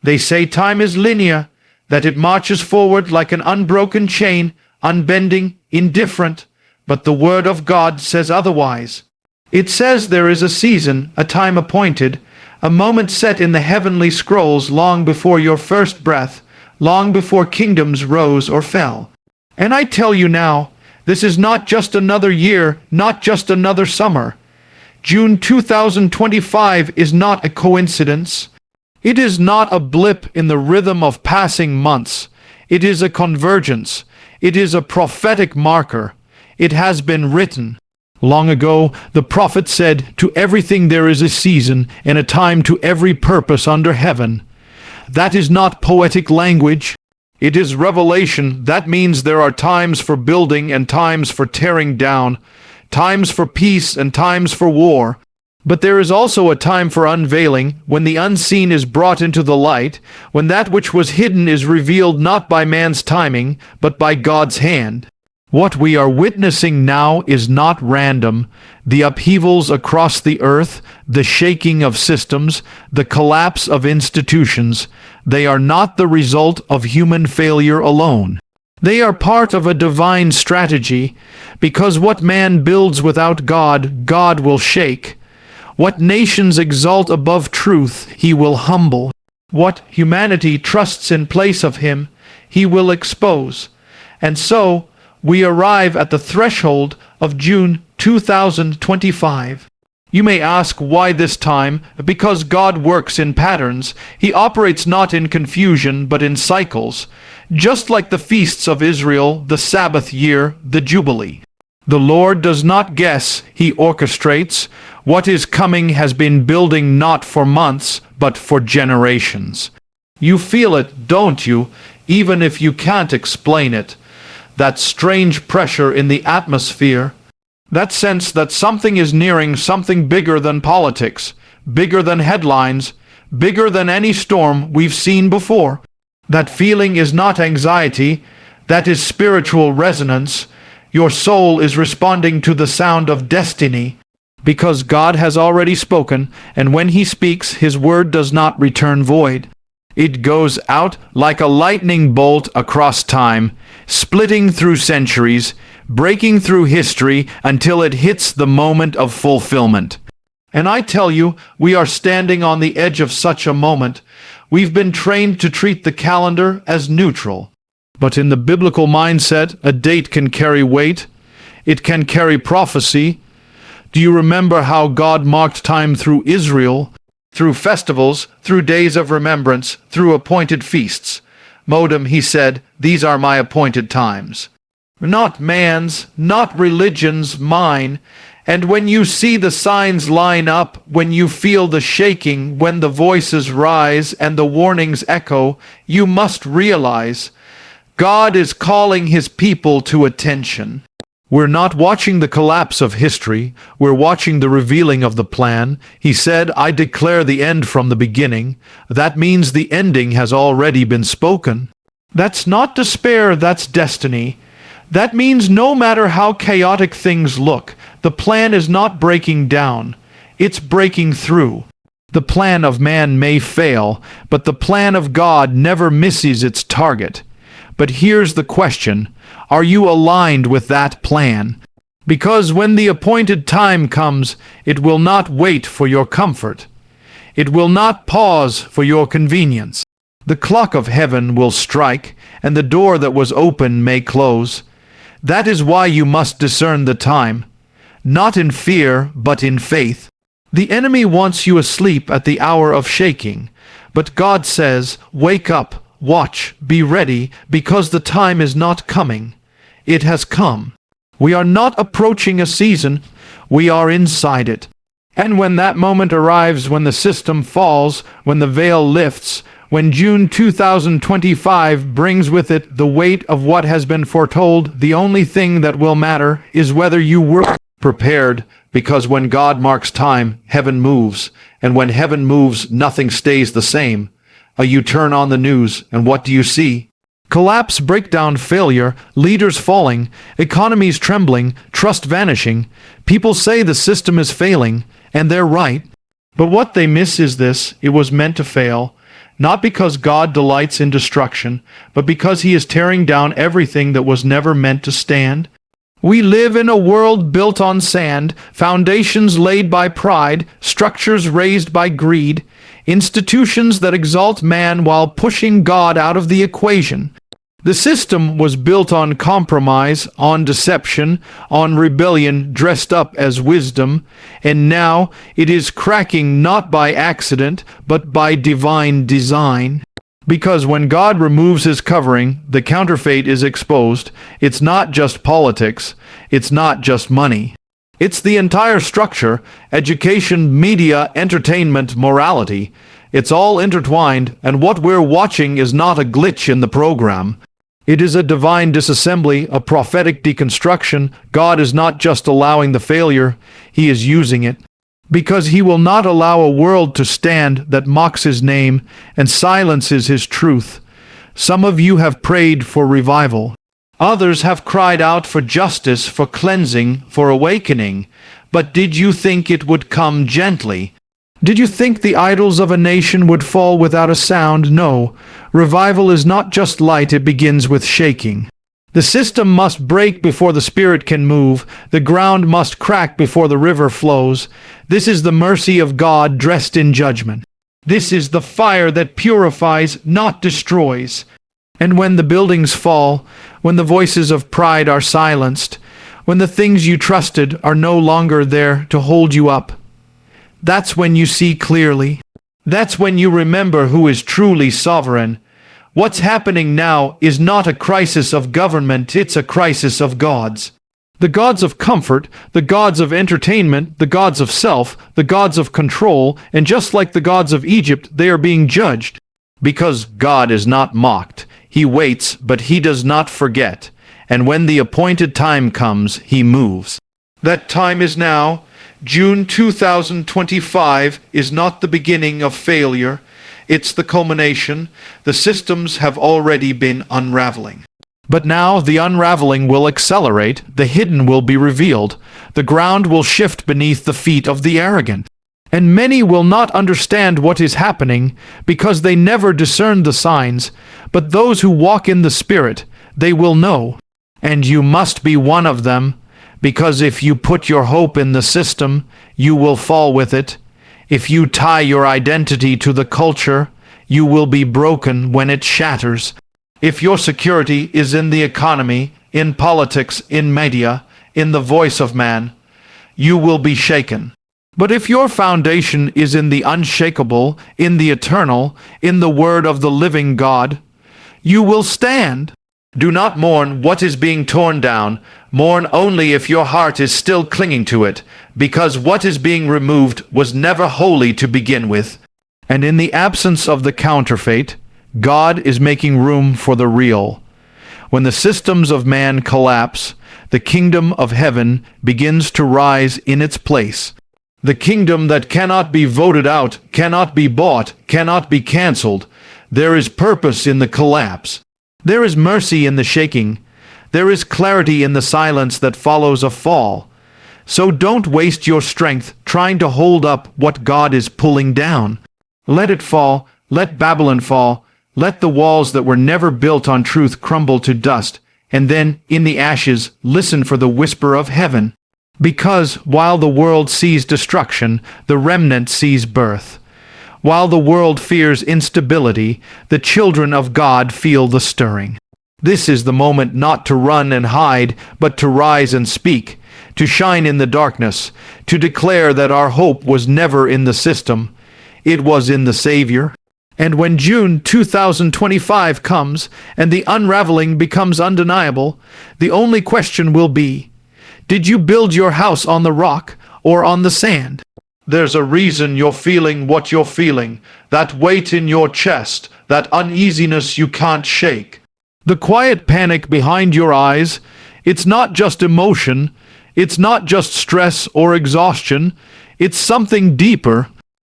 They say time is linear, that it marches forward like an unbroken chain, unbending, indifferent, but the Word of God says otherwise. It says there is a season, a time appointed, a moment set in the heavenly scrolls long before your first breath, long before kingdoms rose or fell. And I tell you now, this is not just another year, not just another summer. June 2025 is not a coincidence. It is not a blip in the rhythm of passing months. It is a convergence. It is a prophetic marker. It has been written. Long ago, the prophet said, "To everything there is a season, and a time to every purpose under heaven." That is not poetic language. It is revelation. That means there are times for building and times for tearing down, times for peace and times for war. But there is also a time for unveiling, when the unseen is brought into the light, when that which was hidden is revealed not by man's timing, but by God's hand. What we are witnessing now is not random. The upheavals across the earth, the shaking of systems, the collapse of institutions, they are not the result of human failure alone. They are part of a divine strategy, because what man builds without God, God will shake. What nations exalt above truth, he will humble. What humanity trusts in place of him, he will expose. And so, we arrive at the threshold of June 2025. You may ask why this time? Because God works in patterns. He operates not in confusion, but in cycles. Just like the feasts of Israel, the Sabbath year, the Jubilee. The Lord does not guess, he orchestrates. What is coming has been building not for months, but for generations. You feel it, don't you, even if you can't explain it. That strange pressure in the atmosphere, that sense that something is nearing, something bigger than politics, bigger than headlines, bigger than any storm we've seen before. That feeling is not anxiety, that is spiritual resonance. Your soul is responding to the sound of destiny, because God has already spoken, and when he speaks, his word does not return void. It goes out like a lightning bolt across time, splitting through centuries, breaking through history until it hits the moment of fulfillment. And I tell you, we are standing on the edge of such a moment. We've been trained to treat the calendar as neutral. But in the biblical mindset, a date can carry weight. It can carry prophecy. Do you remember how God marked time through Israel? Through festivals, through days of remembrance, through appointed feasts. Modem, he said, these are my appointed times. Not man's, not religion's, mine. And when you see the signs line up, when you feel the shaking, when the voices rise and the warnings echo, you must realize God is calling his people to attention. We're not watching the collapse of history. We're watching the revealing of the plan. He said, I declare the end from the beginning. That means the ending has already been spoken. That's not despair, that's destiny. That means no matter how chaotic things look, the plan is not breaking down. It's breaking through. The plan of man may fail, but the plan of God never misses its target. But here's the question. Are you aligned with that plan? Because when the appointed time comes, it will not wait for your comfort. It will not pause for your convenience. The clock of heaven will strike, and the door that was open may close. That is why you must discern the time, not in fear, but in faith. The enemy wants you asleep at the hour of shaking, but God says, wake up, watch, be ready, because the time is not coming. It has come. We are not approaching a season, we are inside it. And when that moment arrives, when the system falls, when the veil lifts, when June 2025 brings with it the weight of what has been foretold, the only thing that will matter is whether you were prepared, because when God marks time, heaven moves, and when heaven moves, nothing stays the same. You turn on the news, and what do you see? Collapse, breakdown, failure, leaders falling, economies trembling, trust vanishing. People say the system is failing, and they're right. But what they miss is this: it was meant to fail. not because God delights in destruction, but because he is tearing down everything that was never meant to stand. We live in a world built on sand, foundations laid by pride, structures raised by greed, institutions that exalt man while pushing God out of the equation. The system was built on compromise, on deception, on rebellion dressed up as wisdom, and now it is cracking not by accident, but by divine design. Because when God removes his covering, the counterfeit is exposed. It's not just politics. It's not just money. It's the entire structure: education, media, entertainment, morality. It's all intertwined, and what we're watching is not a glitch in the program. It is a divine disassembly, a prophetic deconstruction. God is not just allowing the failure, he is using it. Because he will not allow a world to stand that mocks his name and silences his truth. Some of you have prayed for revival. Others have cried out for justice, for cleansing, for awakening. But did you think it would come gently? Did you think the idols of a nation would fall without a sound? No. Revival is not just light, it begins with shaking. The system must break before the Spirit can move. The ground must crack before the river flows. This is the mercy of God dressed in judgment. This is the fire that purifies, not destroys. And when the buildings fall, when the voices of pride are silenced, when the things you trusted are no longer there to hold you up, that's when you see clearly. That's when you remember who is truly sovereign. What's happening now is not a crisis of government, it's a crisis of gods. The gods of comfort, the gods of entertainment, the gods of self, the gods of control, and just like the gods of Egypt, they are being judged. Because God is not mocked. He waits, but he does not forget. And when the appointed time comes, he moves. That time is now. June 2025 is not the beginning of failure. It's the culmination. The systems have already been unraveling. But now the unraveling will accelerate. The hidden will be revealed. The ground will shift beneath the feet of the arrogant. And many will not understand what is happening because they never discerned the signs. But those who walk in the Spirit, they will know. And you must be one of them. Because if you put your hope in the system, you will fall with it. If you tie your identity to the culture, you will be broken when it shatters. If your security is in the economy, in politics, in media, in the voice of man, you will be shaken. But if your foundation is in the unshakable, in the eternal, in the word of the living God, you will stand. Do not mourn what is being torn down. Mourn only if your heart is still clinging to it, because what is being removed was never holy to begin with. And in the absence of the counterfeit, God is making room for the real. When the systems of man collapse, the kingdom of heaven begins to rise in its place. The kingdom that cannot be voted out, cannot be bought, cannot be canceled. There is purpose in the collapse. There is mercy in the shaking. There is clarity in the silence that follows a fall. So don't waste your strength trying to hold up what God is pulling down. Let it fall. Let Babylon fall. Let the walls that were never built on truth crumble to dust. And then, in the ashes, listen for the whisper of heaven. Because while the world sees destruction, the remnant sees birth. While the world fears instability, the children of God feel the stirring. This is the moment not to run and hide, but to rise and speak, to shine in the darkness, to declare that our hope was never in the system. It was in the Savior. And when June 2025 comes and the unraveling becomes undeniable, the only question will be, did you build your house on the rock or on the sand? There's a reason you're feeling what you're feeling, that weight in your chest, that uneasiness you can't shake. The quiet panic behind your eyes, it's not just emotion, it's not just stress or exhaustion, it's something deeper,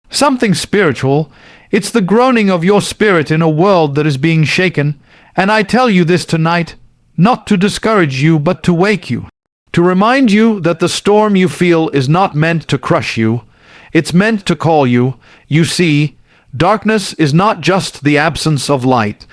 something spiritual. It's the groaning of your spirit in a world that is being shaken. And I tell you this tonight, not to discourage you, but to wake you, to remind you that the storm you feel is not meant to crush you. It's meant to call you. You see, Darkness is not just the absence of light.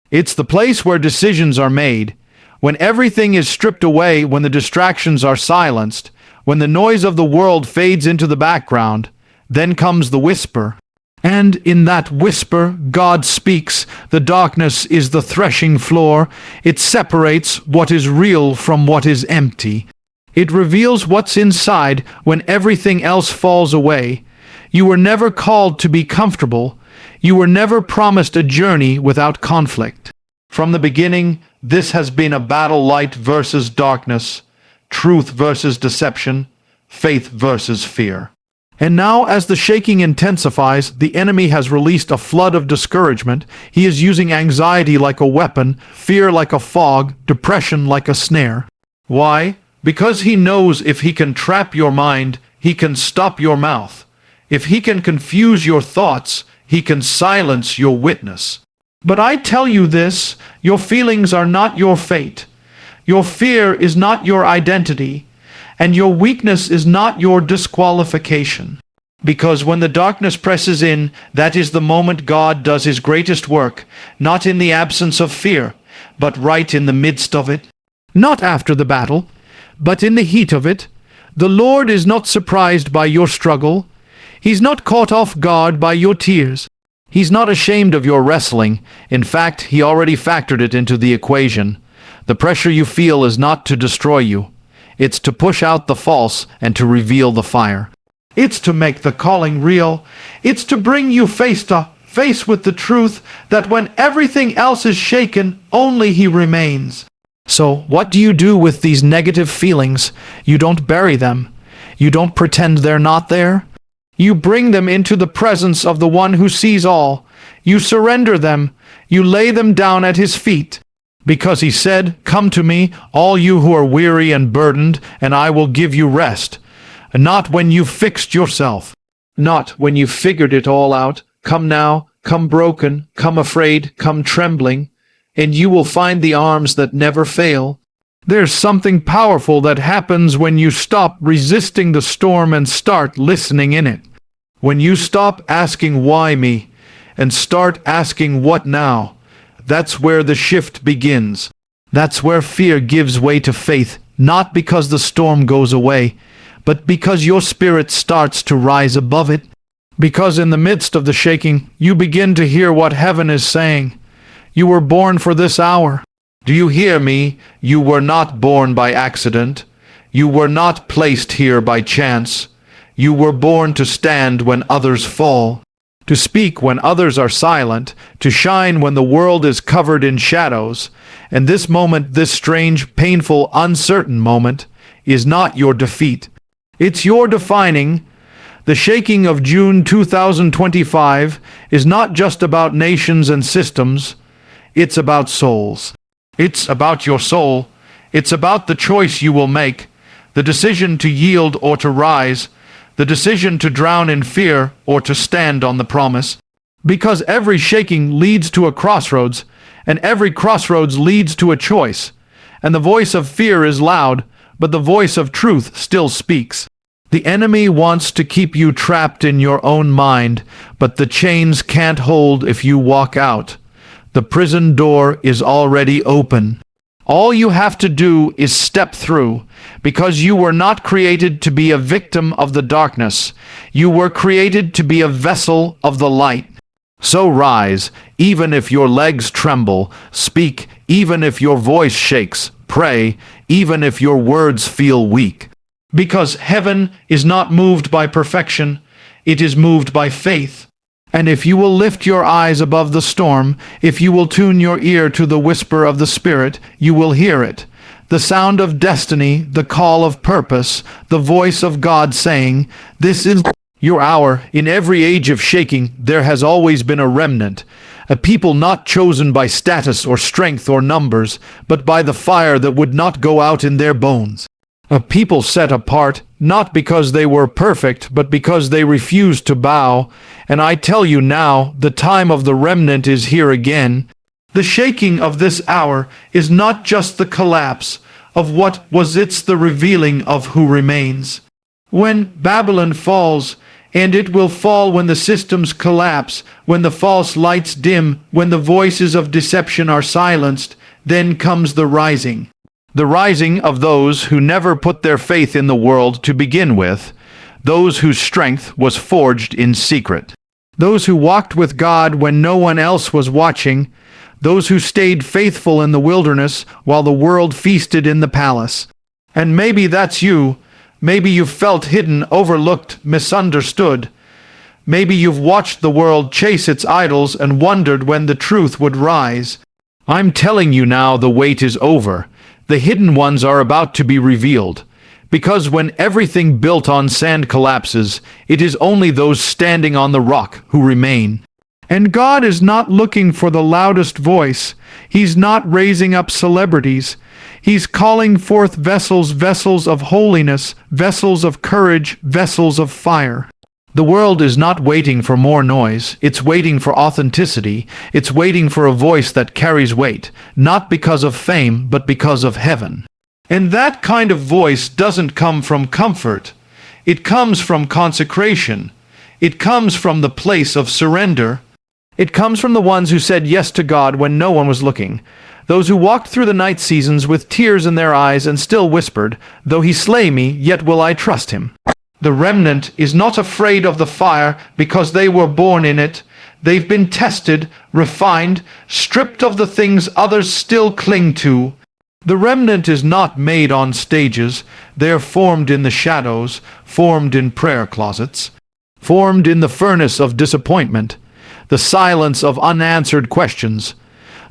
It's the place where decisions are made, when everything is stripped away, when the distractions are silenced, when the noise of the world fades into the background. Then comes the whisper. And in that whisper, God speaks. The darkness is the threshing floor. It separates what is real from what is empty. It reveals what's inside when everything else falls away. You were never called to be comfortable. You were never promised a journey without conflict. From the beginning, this has been a battle: light versus darkness, truth versus deception, faith versus fear. And now, as the shaking intensifies, the enemy has released a flood of discouragement. He is using anxiety like a weapon, fear like a fog, depression like a snare. Why? Because he knows if he can trap your mind, he can stop your mouth. If he can confuse your thoughts, he can silence your witness. But I tell you this, your feelings are not your fate. Your fear is not your identity. And your weakness is not your disqualification. Because when the darkness presses in, that is the moment God does his greatest work, not in the absence of fear, but right in the midst of it. Not after the battle, but in the heat of it. The Lord is not surprised by your struggle. He's not caught off guard by your tears. He's not ashamed of your wrestling. In fact, he already factored it into the equation. The pressure you feel is not to destroy you. It's to push out the false and to reveal the fire. It's to make the calling real. It's to bring you face to face with the truth that when everything else is shaken, only he remains. So, what do you do with these negative feelings? You don't bury them. You don't pretend they're not there. You bring them into the presence of the one who sees all. You surrender them. You lay them down at his feet. Because he said, "Come to me, all you who are weary and burdened, and I will give you rest." Not when you've fixed yourself. Not when you've figured it all out. Come now, come broken, come afraid, come trembling, and you will find the arms that never fail. There's something powerful that happens when you stop resisting the storm and start listening in it. When you stop asking why me and start asking what now. That's where the shift begins. That's where fear gives way to faith, not because the storm goes away, but because your spirit starts to rise above it. Because in the midst of the shaking, you begin to hear what heaven is saying. You were born for this hour. Do you hear me? You were not born by accident. You were not placed here by chance. You were born to stand when others fall. To speak when others are silent, to shine when the world is covered in shadows. And this moment, this strange, painful, uncertain moment, is not your defeat. It's your defining. The shaking of June 2025 is not just about nations and systems. It's about souls. It's about your soul. It's about the choice you will make, the decision to yield or to rise, the decision to drown in fear or to stand on the promise. Because every shaking leads to a crossroads, and every crossroads leads to a choice. And the voice of fear is loud, but the voice of truth still speaks. The enemy wants to keep you trapped in your own mind, but the chains can't hold if you walk out. The prison door is already open. All you have to do is step through, because you were not created to be a victim of the darkness. You were created to be a vessel of the light. So rise, even if your legs tremble. Speak, even if your voice shakes. Pray, even if your words feel weak. Because heaven is not moved by perfection, it is moved by faith. And if you will lift your eyes above the storm, if you will tune your ear to the whisper of the Spirit, you will hear it. The sound of destiny, the call of purpose, the voice of God saying, "This is your hour." In every age of shaking, there has always been a remnant, a people not chosen by status or strength or numbers, but by the fire that would not go out in their bones. A people set apart, not because they were perfect, but because they refused to bow. And I tell you now, the time of the remnant is here again. The shaking of this hour is not just the collapse of what was, it's the revealing of who remains. When Babylon falls, And it will fall when the systems collapse, when the false lights dim, when the voices of deception are silenced. Then comes the rising. The rising of those who never put their faith in the world to begin with, those whose strength was forged in secret, those who walked with God when no one else was watching, those who stayed faithful in the wilderness while the world feasted in the palace. And maybe that's you. Maybe you've felt hidden, overlooked, misunderstood. Maybe you've watched the world chase its idols and wondered when the truth would rise. I'm telling you now, the wait is over. The hidden ones are about to be revealed. Because when everything built on sand collapses, it is only those standing on the rock who remain. And God is not looking for the loudest voice. He's not raising up celebrities. He's calling forth vessels, vessels of holiness, vessels of courage, vessels of fire. The world is not waiting for more noise. It's waiting for authenticity. It's waiting for a voice that carries weight, not because of fame, but because of heaven. And that kind of voice doesn't come from comfort. It comes from consecration. It comes from the place of surrender. It comes from the ones who said yes to God when no one was looking. Those who walked through the night seasons with tears in their eyes and still whispered, "Though he slay me, yet will I trust him." The remnant is not afraid of the fire because they were born in it. They've been tested, refined, stripped of the things others still cling to. The remnant is not made on stages. They're formed in the shadows, formed in prayer closets, formed in the furnace of disappointment, the silence of unanswered questions,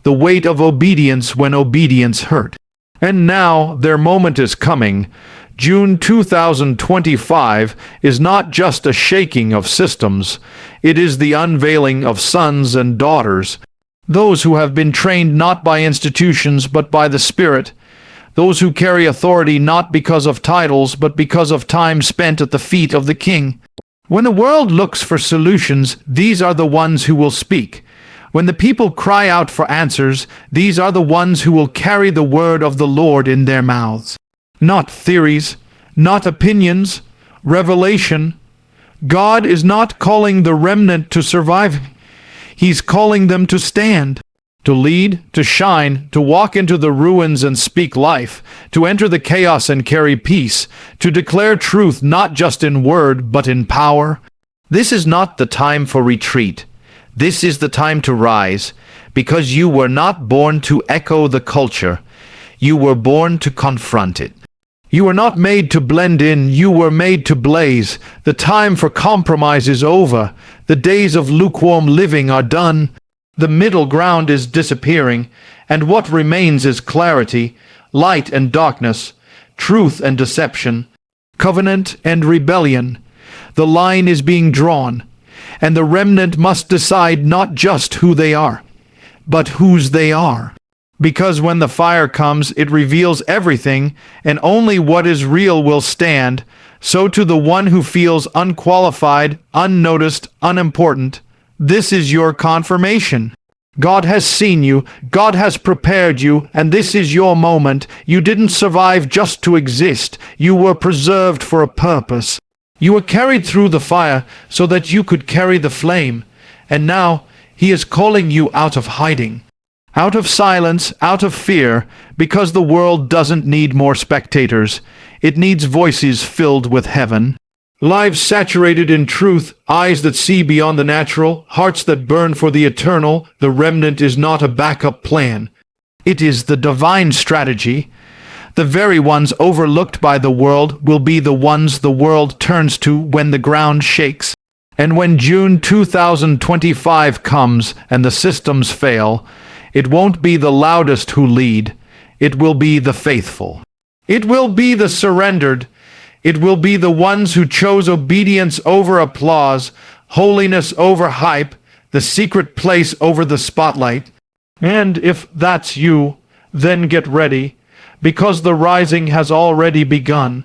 the weight of obedience when obedience hurt. And now their moment is coming. June 2025 is not just a shaking of systems. It is the unveiling of sons and daughters, those who have been trained not by institutions but by the Spirit, those who carry authority not because of titles but because of time spent at the feet of the King. When the world looks for solutions, these are the ones who will speak. When the people cry out for answers, these are the ones who will carry the word of the Lord in their mouths. Not theories, not opinions, revelation. God is not calling the remnant to survive. He's calling them to stand, to lead, to shine, to walk into the ruins and speak life, to enter the chaos and carry peace, to declare truth not just in word but in power. This is not the time for retreat. This is the time to rise, because you were not born to echo the culture. You were born to confront it. You were not made to blend in, you were made to blaze. The time for compromise is over. The days of lukewarm living are done. The middle ground is disappearing, and what remains is clarity, light and darkness, truth and deception, covenant and rebellion. The line is being drawn, and the remnant must decide not just who they are, but whose they are. Because when the fire comes, it reveals everything, and only what is real will stand. So to the one who feels unqualified, unnoticed, unimportant, this is your confirmation. God has seen you, God has prepared you, and this is your moment. You didn't survive just to exist. You were preserved for a purpose. You were carried through the fire so that you could carry the flame. And now He is calling you out of hiding, out of silence, out of fear, because the world doesn't need more spectators. It needs voices filled with heaven. Lives saturated in truth, eyes that see beyond the natural, hearts that burn for the eternal. The remnant is not a backup plan. It is the divine strategy. The very ones overlooked by the world will be the ones the world turns to when the ground shakes. And when June 2025 comes and the systems fail, it won't be the loudest who lead. It will be the faithful. It will be the surrendered. It will be the ones who chose obedience over applause, holiness over hype, the secret place over the spotlight. And if that's you, then get ready, because the rising has already begun.